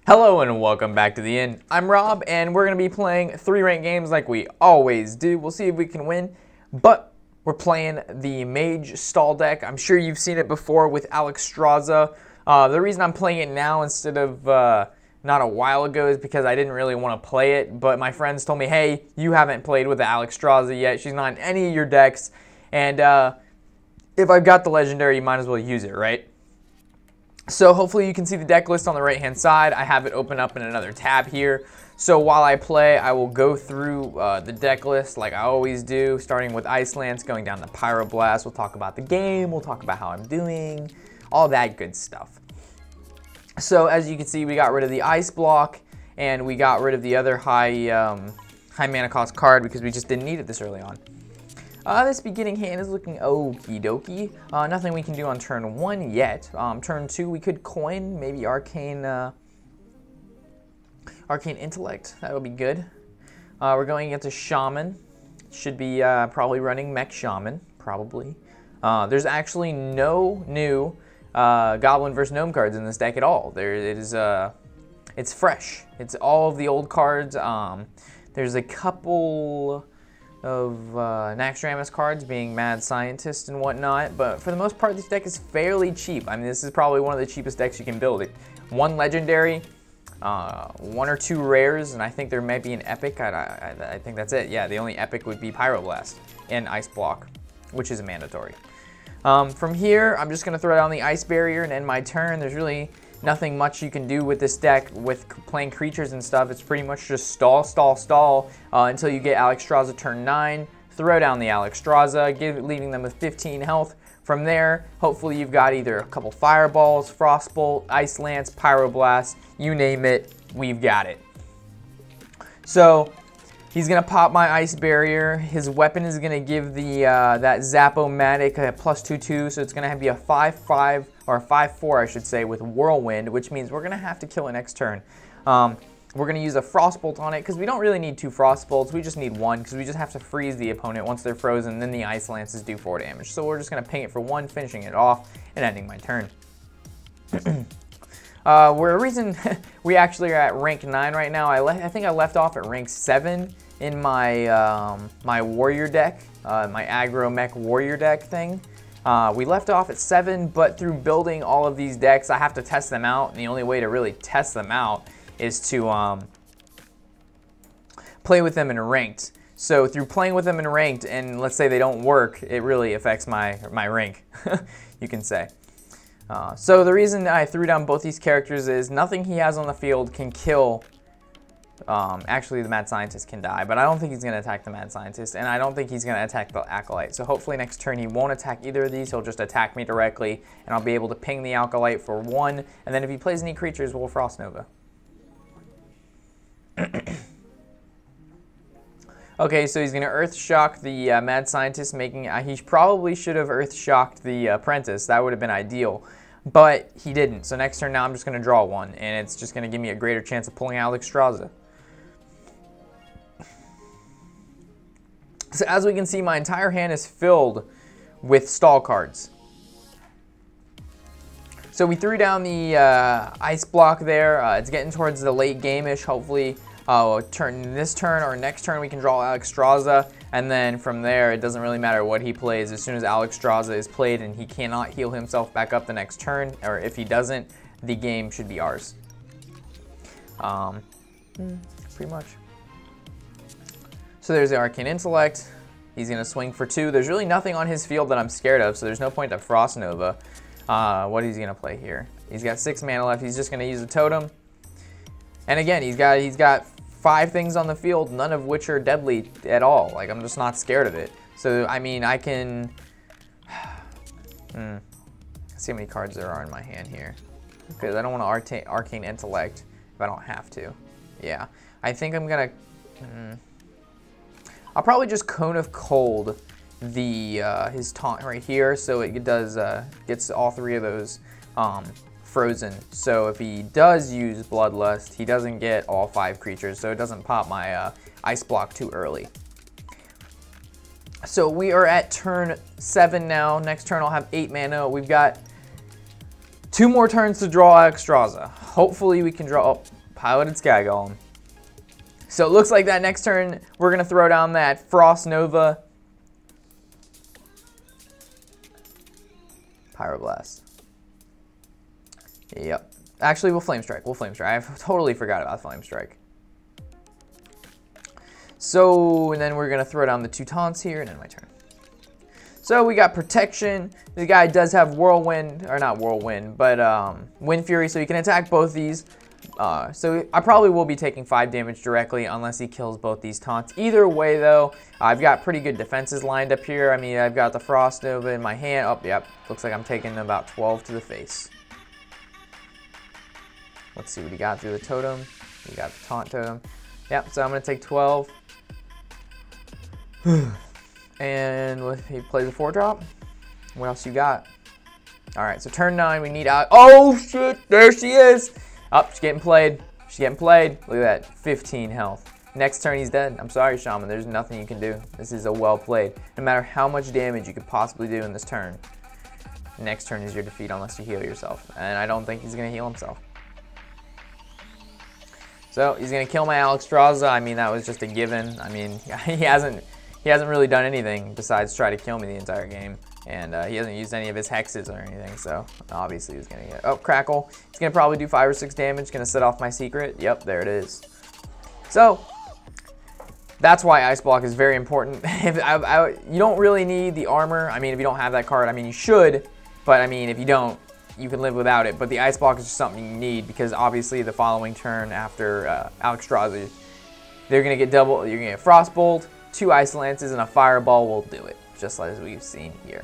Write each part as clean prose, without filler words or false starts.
Hello and welcome back to the inn. I'm Rob and we're going to be playing 3 ranked games like we always do. We'll see if we can win, but we're playing the Mage stall deck. I'm sure you've seen it before with Alexstrasza. The reason I'm playing it now instead of not a while ago is because I didn't really want to play it, but my friends told me, hey, you haven't played with the Alexstrasza yet. She's not in any of your decks, and if I've got the legendary, you might as well use it, right? So hopefully you can see the deck list on the right hand side. I have it open up in another tab here. So while I play, I will go through the deck list like I always do, starting with Ice Lance, going down to Pyroblast. We'll talk about the game, we'll talk about how I'm doing, all that good stuff. So as you can see, we got rid of the Ice Block, and we got rid of the other high mana cost card because we just didn't need it this early on. This beginning hand is looking okie dokie. Nothing we can do on turn 1 yet. Turn 2 we could coin, maybe Arcane Intellect. That would be good. We're going against a Shaman. Should be probably running Mech Shaman, probably. There's actually no new Goblin vs. Gnome cards in this deck at all. It's fresh. It's all of the old cards. There's a couple of Alexstrasza cards, being Mad Scientist and whatnot, but for the most part this deck is fairly cheap. I mean, this is probably one of the cheapest decks you can build. It 1 legendary, 1 or 2 rares, and I think there might be an epic. I think that's it. Yeah, the only epic would be Pyroblast and Ice Block, which is a mandatory. From here, I'm just going to throw down the Ice Barrier and end my turn. There's really nothing much you can do with this deck with playing creatures and stuff. It's pretty much just stall, stall, stall until you get Alexstrasza turn 9. Throw down the Alexstrasza, leaving them with 15 health. From there, hopefully you've got either a couple Fireballs, Frostbolt, Ice Lance, Pyroblast, you name it, we've got it. So he's gonna pop my Ice Barrier. His weapon is gonna give the that Zap-O-Matic a +2/2, so it's gonna be a 5/5 or a 5/4, I should say, with Whirlwind, which means we're gonna have to kill it next turn. We're gonna use a Frostbolt on it because we don't really need 2 Frostbolts. We just need 1 because we just have to freeze the opponent once they're frozen. Then the Ice Lances do 4 damage. So we're just gonna ping it for 1, finishing it off and ending my turn. We actually are at rank 9 right now. I think I left off at rank 7 in my my warrior deck, my aggro mech warrior deck thing. We left off at 7, but through building all of these decks, I have to test them out, and the only way to really test them out is to play with them in ranked. So through playing with them in ranked, and let's say they don't work, it really affects my rank, you can say. So the reason I threw down both these characters is nothing he has on the field can kill. Actually, the Mad Scientist can die, but I don't think he's going to attack the Mad Scientist, and I don't think he's going to attack the Acolyte. So hopefully next turn he won't attack either of these. He'll just attack me directly, and I'll be able to ping the Acolyte for 1, and then if he plays any creatures, we'll Frost Nova. Okay, so he's going to Earth Shock the Mad Scientist, making he probably should have Earth Shocked the Apprentice. That would have been ideal, but he didn't. So next turn now I'm just going to draw 1, and it's just going to give me a greater chance of pulling Alexstrasza. So as we can see, my entire hand is filled with stall cards. So we threw down the Ice Block there. It's getting towards the late game-ish. Hopefully this turn or next turn we can draw Alexstrasza, and then from there it doesn't really matter what he plays. As soon as Alexstrasza is played and he cannot heal himself back up the next turn, or if he doesn't, the game should be ours. Pretty much. So there's the Arcane Intellect. He's going to swing for 2. There's really nothing on his field that I'm scared of, so there's no point to Frost Nova. What is he going to play here? He's got 6 mana left. He's just going to use a Totem. And again, he's got 5 things on the field, none of which are deadly at all. Like, I'm just not scared of it. So, I mean, I can... Let's see how many cards there are in my hand here. Because I don't want to Arcane Intellect if I don't have to. Yeah. I think I'm going to... I'll probably just Cone of Cold his taunt right here, so it does gets all 3 of those frozen. So if he does use Bloodlust, he doesn't get all 5 creatures, so it doesn't pop my Ice Block too early. So we are at turn 7 now. Next turn I'll have 8 mana. We've got 2 more turns to draw Alexstrasza. Hopefully we can draw... Oh, Piloted Sky Golem. So it looks like that next turn, we're going to throw down that Frost Nova. Pyroblast. Yep. Actually, we'll Flame Strike. We'll Flame Strike. I totally forgot about Flame Strike. So, and then we're going to throw down the 2 taunts here, and then my turn. So we got Protection. The guy does have Whirlwind, or not Whirlwind, but Wind Fury, so he can attack both these. So I probably will be taking 5 damage directly unless he kills both these taunts. Either way, though, I've got pretty good defenses lined up here. I mean, I've got the Frost Nova in my hand. Oh, yep. Looks like I'm taking about 12 to the face. Let's see what he got through the totem. We got the taunt totem. Yep, so I'm going to take 12. And he plays a 4-drop. What else you got? All right, so turn 9, we need out. Oh, shit, there she is. Oh, she's getting played. She's getting played. Look at that, 15 health. Next turn, he's dead. I'm sorry, Shaman. There's nothing you can do. This is a well played. No matter how much damage you could possibly do in this turn, next turn is your defeat unless you heal yourself. And I don't think he's going to heal himself. So he's going to kill my Alexstrasza. I mean, that was just a given. I mean, he hasn't really done anything besides try to kill me the entire game. And he hasn't used any of his hexes or anything, so obviously he's going to get... Oh, Crackle. He's going to probably do 5 or 6 damage. Going to set off my secret. Yep, there it is. So, that's why Ice Block is very important. You don't really need the armor. I mean, if you don't have that card, I mean, you should. But, I mean, if you don't, you can live without it. But the Ice Block is just something you need because, obviously, the following turn after Alexstrasza, they're going to get double... You're going to get Frostbolt, 2 Ice Lances, and a Fireball will do it, just as we've seen here.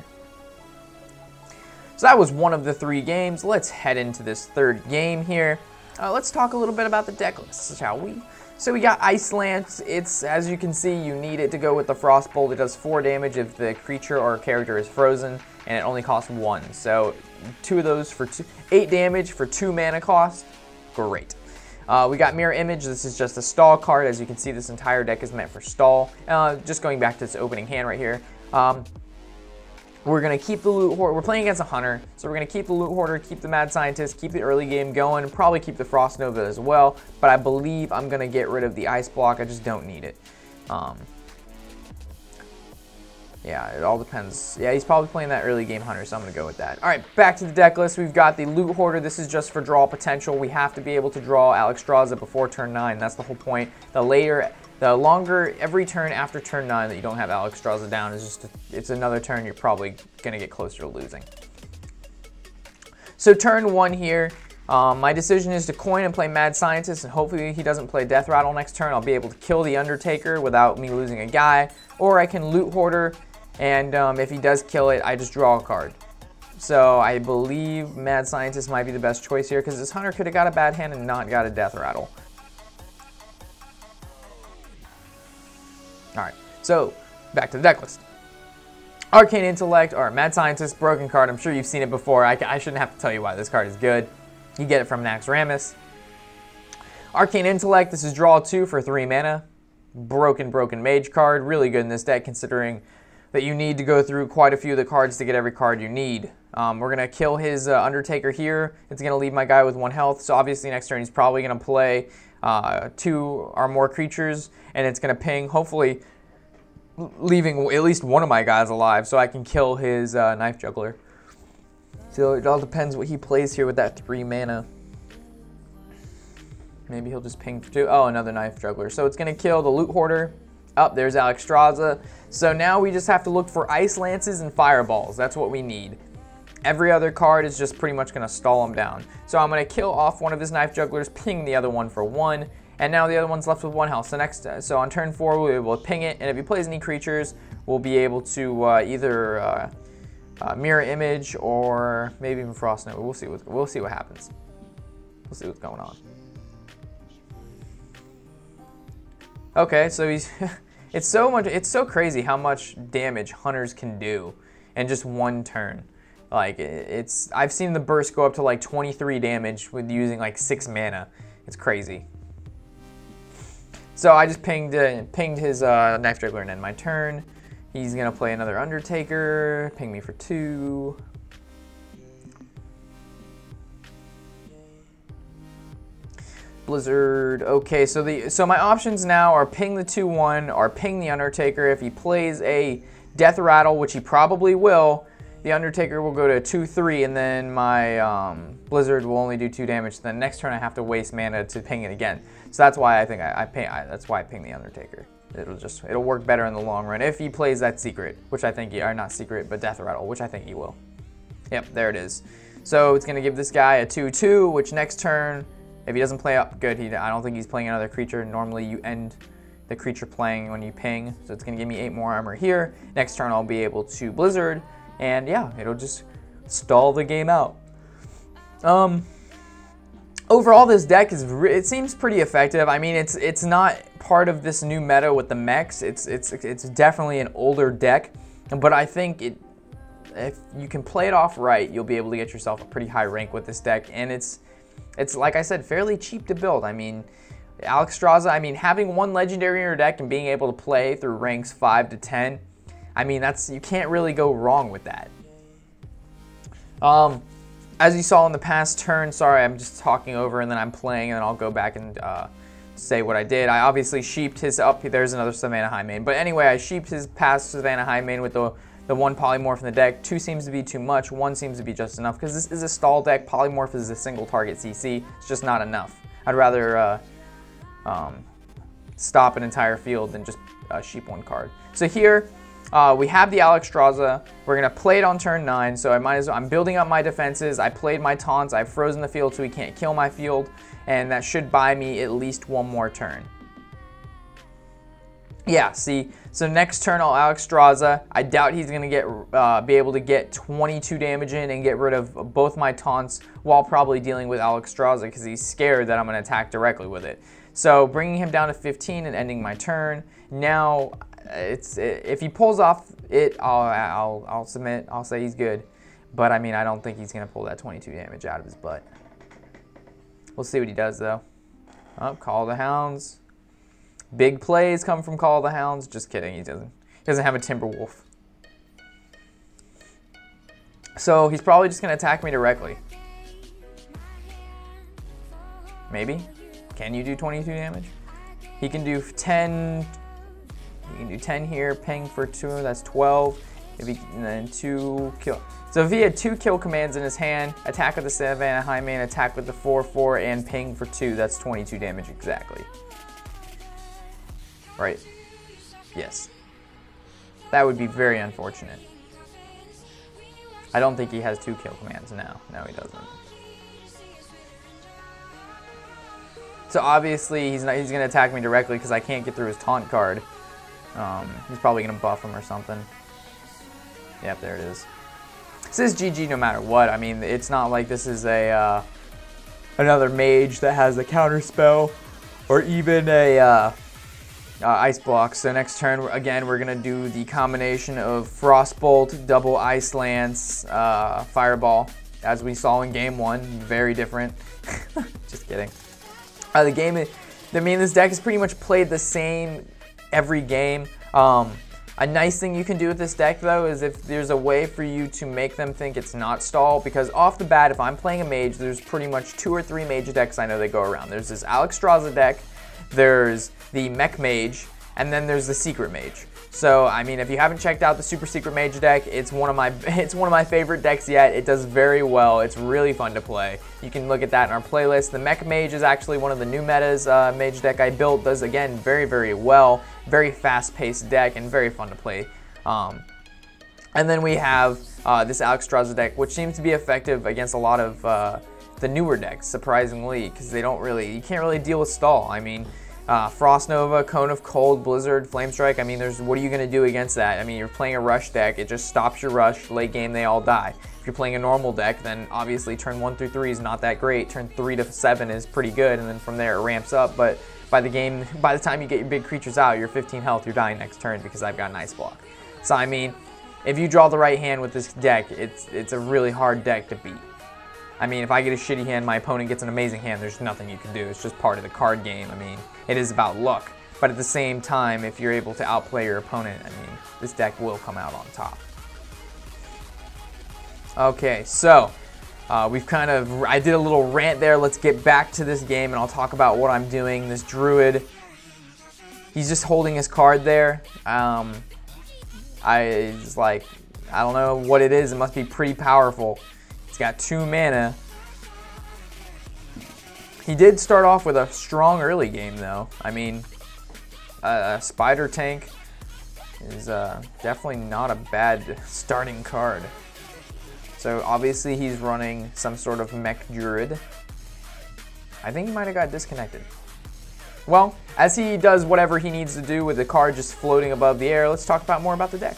So that was one of the 3 games. Let's head into this 3rd game here. Let's talk a little bit about the deck list, shall we? So we got Ice Lance. It's, as you can see, you need it to go with the Frostbolt. It does 4 damage if the creature or character is frozen, and it only costs 1. So 2 of those for 8 damage for 2 mana cost. Great. We got Mirror Image. This is just a stall card. As you can see, this entire deck is meant for stall. Just going back to this opening hand right here. We're going to keep the Loot Hoarder. We're playing against a Hunter, so we're going to keep the Loot Hoarder, keep the Mad Scientist, keep the early game going, probably keep the Frost Nova as well, but I believe I'm going to get rid of the Ice Block. I just don't need it. Yeah, it all depends. Yeah, he's probably playing that early game Hunter, so I'm going to go with that. All right, back to the deck list. We've got the Loot Hoarder. This is just for draw potential. We have to be able to draw Alexstrasza before turn 9. That's the whole point. The longer every turn after turn 9 that you don't have Alexstrasza down is just, it's another turn you're probably going to get closer to losing. So turn 1 here, my decision is to coin and play Mad Scientist, and hopefully he doesn't play Death Rattle next turn. I'll be able to kill the Undertaker without me losing a guy, or I can Loot Hoarder, and if he does kill it, I just draw a card. So I believe Mad Scientist might be the best choice here, because this Hunter could have got a bad hand and not got a Death Rattle. Alright, so back to the deck list. Arcane Intellect, or Mad Scientist, broken card. I'm sure you've seen it before. I shouldn't have to tell you why this card is good. You get it from Naxxramas. Arcane Intellect, this is draw 2 for 3 mana. Broken Mage card. Really good in this deck considering that you need to go through quite a few of the cards to get every card you need. We're going to kill his Undertaker here. It's going to leave my guy with 1 health. So obviously next turn he's probably going to play 2 or more creatures, and it's going to ping, hopefully leaving at least one of my guys alive so I can kill his Knife Juggler. So it all depends what he plays here with that 3 mana. Maybe he'll just ping for 2. Oh, another Knife Juggler. So it's going to kill the Loot Hoarder. Oh, there's Alexstrasza. So now we just have to look for Ice Lances and Fireballs. That's what we need. Every other card is just pretty much going to stall him down. So I'm going to kill off one of his Knife Jugglers, ping the other one for 1, and now the other one's left with 1 health. So on turn 4, we'll be able to ping it, and if he plays any creatures, we'll be able to either Mirror Image or maybe even Frost Nova. We'll see what happens. We'll see what's going on. Okay, so he's it's so crazy how much damage Hunters can do in just 1 turn. Like, I've seen the burst go up to like 23 damage with using like 6 mana. It's crazy. So I just pinged his Knife Juggler and end my turn. He's gonna play another Undertaker, ping me for 2. Blizzard. Okay, so my options now are ping the 2/1 or ping the Undertaker. If he plays a Death Rattle, which he probably will, the Undertaker will go to 2/3, and then my Blizzard will only do 2 damage. Then next turn I have to waste mana to ping it again. So that's why I think that's why I ping the Undertaker. It'll work better in the long run if he plays that secret, which I think or not secret, but Death Rattle, which I think he will. Yep, there it is. So it's gonna give this guy a 2/2, which next turn, if he doesn't play up good, I don't think he's playing another creature. Normally you end the creature playing when you ping, so it's gonna give me 8 more armor here. Next turn I'll be able to Blizzard, and yeah, it'll just stall the game out. Overall, this deck it seems pretty effective. I mean, it's not part of this new meta with the mechs. It's definitely an older deck, but I think if you can play it off right, you'll be able to get yourself a pretty high rank with this deck, and it's like I said, fairly cheap to build. I mean, Alexstrasza, I mean, having 1 legendary in your deck and being able to play through ranks 5 to 10, I mean, you can't really go wrong with that. As you saw in the past turn, sorry, I'm just talking over and then I'm playing, and then I'll go back and say what I did. I obviously sheeped his there's another Savannah High Main. But anyway, I sheeped his past Savannah High Main with the 1 polymorph in the deck. 2 seems to be too much, 1 seems to be just enough, because this is a stall deck. Polymorph is a single target CC. It's just not enough. I'd rather stop an entire field than just sheep 1 card. So here, we have the Alexstrasza. We're gonna play it on turn 9, so I'm building up my defenses. I played my taunts. I've frozen the field so he can't kill my field, and that should buy me at least 1 more turn. Yeah, see, so next turn I'll Alexstrasza. I doubt he's gonna be able to get 22 damage in and get rid of both my taunts while probably dealing with Alexstrasza because he's scared that I'm gonna attack directly with it. So bringing him down to 15 and ending my turn. Now, if he pulls off it, I'll submit. I'll say he's good, but I mean, I don't think he's gonna pull that 22 damage out of his butt. We'll see what he does though. Oh, Call of the Hounds. Big plays come from Call of the Hounds. Just kidding, he doesn't have a Timberwolf. So he's probably just gonna attack me directly. Maybe. Can you do 22 damage? He can do 10. You can do 10 here, ping for 2, that's 12. And then 2 kill. So if he had 2 kill commands in his hand, attack with the Savannah High Main, attack with the 4/4, and ping for 2, that's 22 damage exactly. Right? Yes. That would be very unfortunate. I don't think he has 2 kill commands now. No, he doesn't. So obviously he's gonna attack me directly because I can't get through his taunt card. He's probably gonna buff him or something. Yep, there it is. This is GG no matter what. I mean, it's not like this is a another mage that has a counter spell or even a ice block. So next turn, again, we're gonna do the combination of Frostbolt, double Ice Lance, Fireball, as we saw in game 1. Very different. Just kidding. I mean, this deck is pretty much played the same every game. A nice thing you can do with this deck though is if there's a way for you to make them think it's not stall, because off the bat, if I'm playing a mage, there's pretty much 2 or 3 mage decks I know they go around. There's this Alexstrasza deck, there's the Mech Mage, and then there's the Secret Mage. So I mean, if you haven't checked out the Super Secret Mage deck, it's one of my favorite decks yet. It does very well. It's really fun to play. You can look at that in our playlist. The Mech Mage is actually one of the new metas mage deck I built. Does again very, very well. Very fast-paced deck and very fun to play. And then we have this Alexstrasza deck, which seems to be effective against a lot of the newer decks, surprisingly, because you can't really deal with stall. I mean, Frost Nova, Cone of Cold, Blizzard, Flamestrike. I mean, what are you going to do against that? I mean, you're playing a rush deck. It just stops your rush. Late game, they all die. If you're playing a normal deck, then obviously turn 1 through 3 is not that great. Turn 3 to 7 is pretty good, and then from there it ramps up. But by the time you get your big creatures out, you're 15 health, you're dying next turn because I've got an Ice Block. So I mean, if you draw the right hand with this deck, it's a really hard deck to beat. I mean, if I get a shitty hand, my opponent gets an amazing hand, there's nothing you can do. It's just part of the card game. I mean, it is about luck. But at the same time, if you're able to outplay your opponent, I mean, this deck will come out on top. Okay, so I did a little rant there. Let's get back to this game and I'll talk about what I'm doing. This druid, he's just holding his card there. It's like, I don't know what it is. It must be pretty powerful. He's got 2 mana. He did start off with a strong early game though. I mean, a spider tank is definitely not a bad starting card. So obviously he's running some sort of mech druid. I think he might have got disconnected. Well, as he does whatever he needs to do with the card just floating above the air, let's talk more about the deck.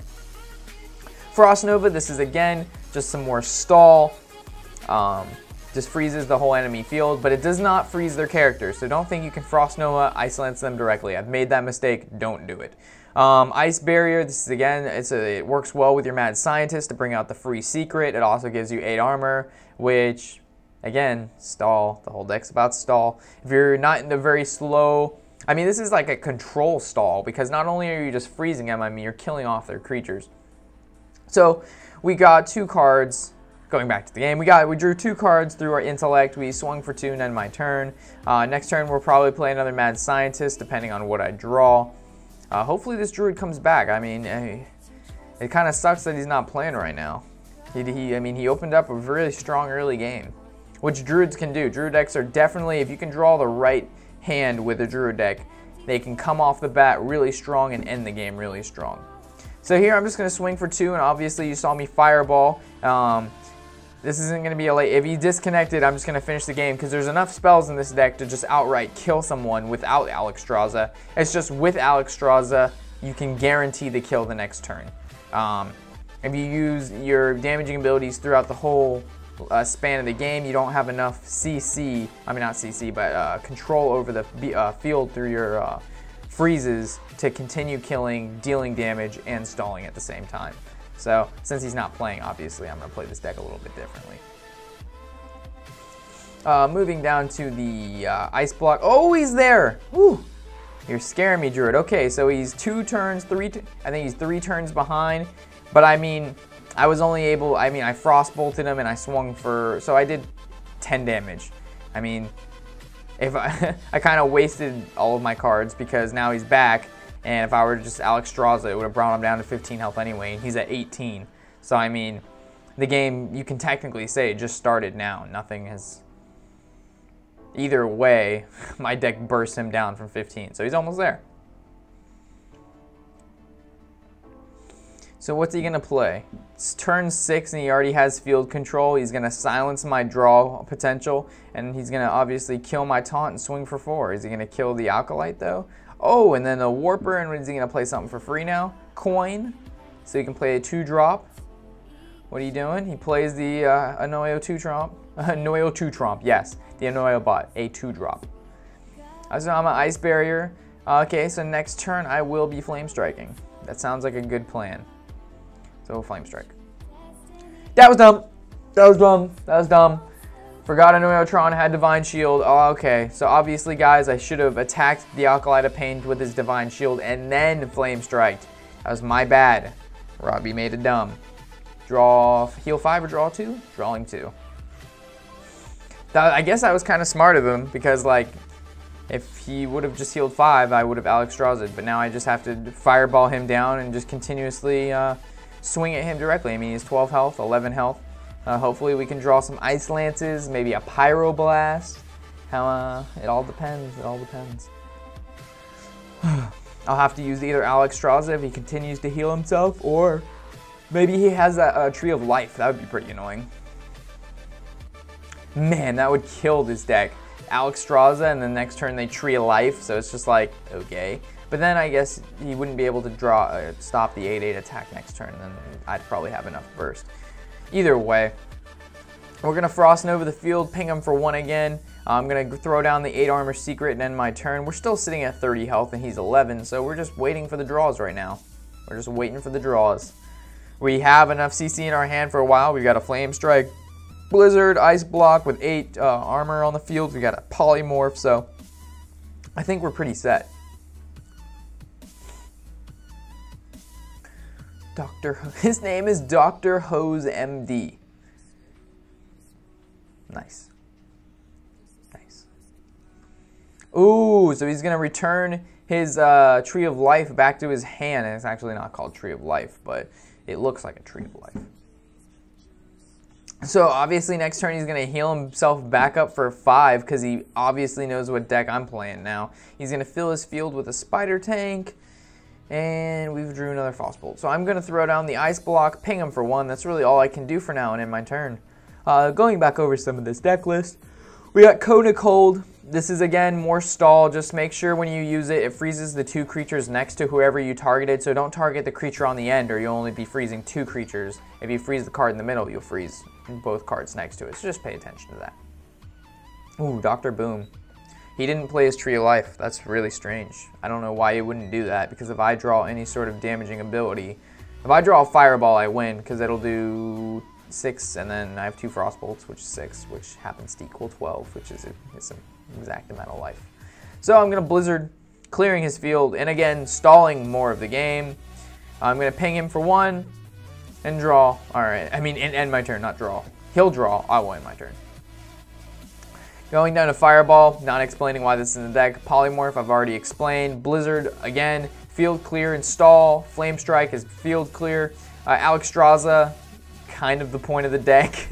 Frost Nova, this is again just some more stall. Just freezes the whole enemy field, but it does not freeze their characters. So don't think you can Frost Nova isolate them directly. I've made that mistake. Don't do it. Ice Barrier, this is again, it works well with your Mad Scientist to bring out the free secret. It also gives you 8 armor, which, again, stall. The whole deck's about stall. If you're not in the very slow, I mean, this is like a control stall, because not only are you just freezing them, I mean, you're killing off their creatures. So we got 2 cards. Going back to the game, we drew 2 cards through our intellect. We swung for 2 and then my turn. Next turn we'll probably play another Mad Scientist depending on what I draw. Hopefully this druid comes back. I mean, it kind of sucks that he's not playing right now. I mean, he opened up a really strong early game, which druids can do. Druid decks are definitely, if you can draw the right hand with a druid deck, they can come off the bat really strong and end the game really strong. So here I'm just going to swing for 2, and obviously you saw me fireball. This isn't going to be a late. If he disconnected, I'm just going to finish the game because there's enough spells in this deck to just outright kill someone without Alexstrasza. It's just with Alexstrasza, you can guarantee the kill the next turn. If you use your damaging abilities throughout the whole span of the game, you don't have enough CC, I mean not CC, but control over the field through your freezes to continue killing, dealing damage, and stalling at the same time. So, since he's not playing, obviously, I'm going to play this deck a little bit differently. Moving down to the ice block. Oh, he's there! Woo! You're scaring me, Druid. Okay, so he's 2 turns, I think he's 3 turns behind. But I mean, I was only able, I frost bolted him and I swung for, so I did 10 damage. I mean, if I kind of wasted all of my cards because now he's back. And if I were just Alexstrasza, it would have brought him down to 15 health anyway, and he's at 18. So, I mean, the game, you can technically say it just started now. Nothing has... Either way, my deck burst him down from 15, so he's almost there. So what's he going to play? It's turn 6 and he already has field control. He's going to silence my draw potential, and he's going to obviously kill my taunt and swing for 4. Is he going to kill the Alkalite, though? Oh, and then a Warper, and is he going to play something for free now? Coin, so he can play a 2-drop. What are you doing? He plays the Annoyo 2-drop. Annoyo 2-tromp, yes. The Annoyo bot, a 2-drop. So I'm an Ice Barrier. Okay, so next turn I will be Flame Striking. That sounds like a good plan. So Flame Strike. That was dumb. That was dumb. That was dumb. Forgot Annoyotron had Divine Shield. Oh, okay. So obviously, guys, I should have attacked the Alkalite of Pain with his Divine Shield and then Flame Striked. That was my bad. Robbie made it dumb. Draw, heal 5 or draw 2? Drawing 2. I guess that was kind of smart of him because, like, if he would have just healed 5, I would have Alexstrasza. But now I just have to fireball him down and just continuously swing at him directly. I mean, he's 12 health, 11 health. Hopefully we can draw some Ice Lances, maybe a Pyroblast. It all depends, it all depends. I'll have to use either Alexstrasza if he continues to heal himself, or maybe he has a Tree of Life. That would be pretty annoying. Man, that would kill this deck. Alexstrasza, and the next turn they Tree of Life, so it's just like, okay. But then I guess he wouldn't be able to stop the 8/8 attack next turn, and then I'd probably have enough burst. Either way, we're going to Frost Nova the field, ping him for 1 again. I'm going to throw down the 8 armor secret and end my turn. We're still sitting at 30 health and he's 11, so we're just waiting for the draws right now. We're just waiting for the draws. We have enough CC in our hand for a while. We've got a Flame Strike, Blizzard, Ice Block with 8 armor on the field. We got a Polymorph, so I think we're pretty set. His name is Dr. Hose MD. Nice. Nice. Ooh, so he's going to return his Tree of Life back to his hand. And it's actually not called Tree of Life, but it looks like a Tree of Life. So obviously next turn he's going to heal himself back up for 5 because he obviously knows what deck I'm playing now. He's going to fill his field with a Spider Tank, and we've drew another Frostbolt. So I'm going to throw down the Ice Block, ping him for 1. That's really all I can do for now and in my turn. Going back over some of this deck list, we got Cone of Cold. This is again more stall. Just make sure when you use it, it freezes the 2 creatures next to whoever you targeted. So don't target the creature on the end or you'll only be freezing 2 creatures. If you freeze the card in the middle, you'll freeze both cards next to it. So just pay attention to that. Ooh, Dr. Boom. He didn't play his Tree of Life. That's really strange. I don't know why he wouldn't do that, because if I draw any sort of damaging ability, if I draw a Fireball, I win, because it'll do 6, and then I have 2 Frostbolts, which is 6, which happens to equal 12, which is an exact amount of life. So I'm going to Blizzard, clearing his field, and again, stalling more of the game. I'm going to ping him for 1, and draw. Alright, I mean, and end my turn, not draw. He'll draw, I will end my turn. Going down to Fireball, not explaining why this is in the deck. Polymorph, I've already explained. Blizzard, again, field clear and stall. Flame Strike is field clear. Alexstrasza, kind of the point of the deck.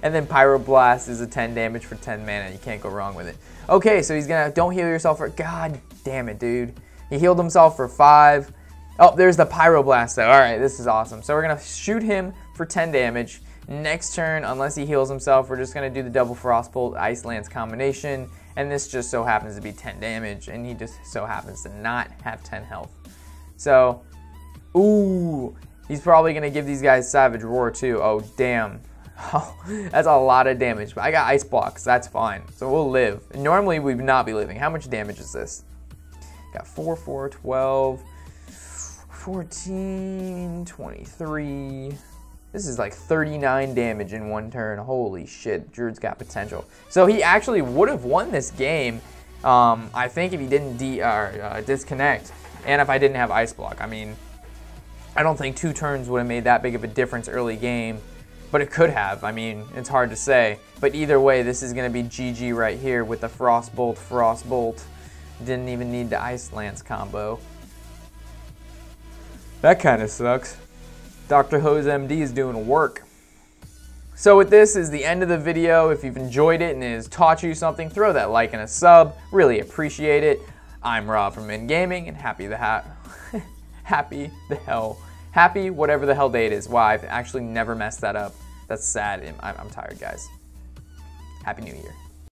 And then Pyroblast is a 10 damage for 10 mana. You can't go wrong with it. Okay, so he's gonna, don't heal yourself for, god damn it, dude. He healed himself for 5. Oh, there's the Pyroblast though. Alright, this is awesome. So we're gonna shoot him for 10 damage. Next turn, unless he heals himself, we're just going to do the double Frostbolt Ice Lance combination, and this just so happens to be 10 damage, and he just so happens to not have 10 health. So, ooh, he's probably going to give these guys Savage Roar too. Oh, damn. Oh, that's a lot of damage, but I got Ice Blocks, that's fine. So we'll live. Normally, we would not be living. How much damage is this? Got 4, 4, 12, 14, 23... This is like 39 damage in 1 turn. Holy shit, Druid's got potential. So he actually would have won this game, I think, if he didn't disconnect and if I didn't have Ice Block. I mean, I don't think 2 turns would have made that big of a difference early game, but it could have. I mean, it's hard to say. But either way, this is going to be GG right here with the Frostbolt, Frostbolt. Didn't even need the Ice Lance combo. That kind of sucks. Dr. Hose MD is doing work. So with this is the end of the video. If you've enjoyed it and it has taught you something, throw that like and a sub. Really appreciate it. I'm Rob from Min Gaming, and happy whatever the hell day it is. Wow, I've actually never messed that up. That's sad. I'm tired, guys. Happy New Year.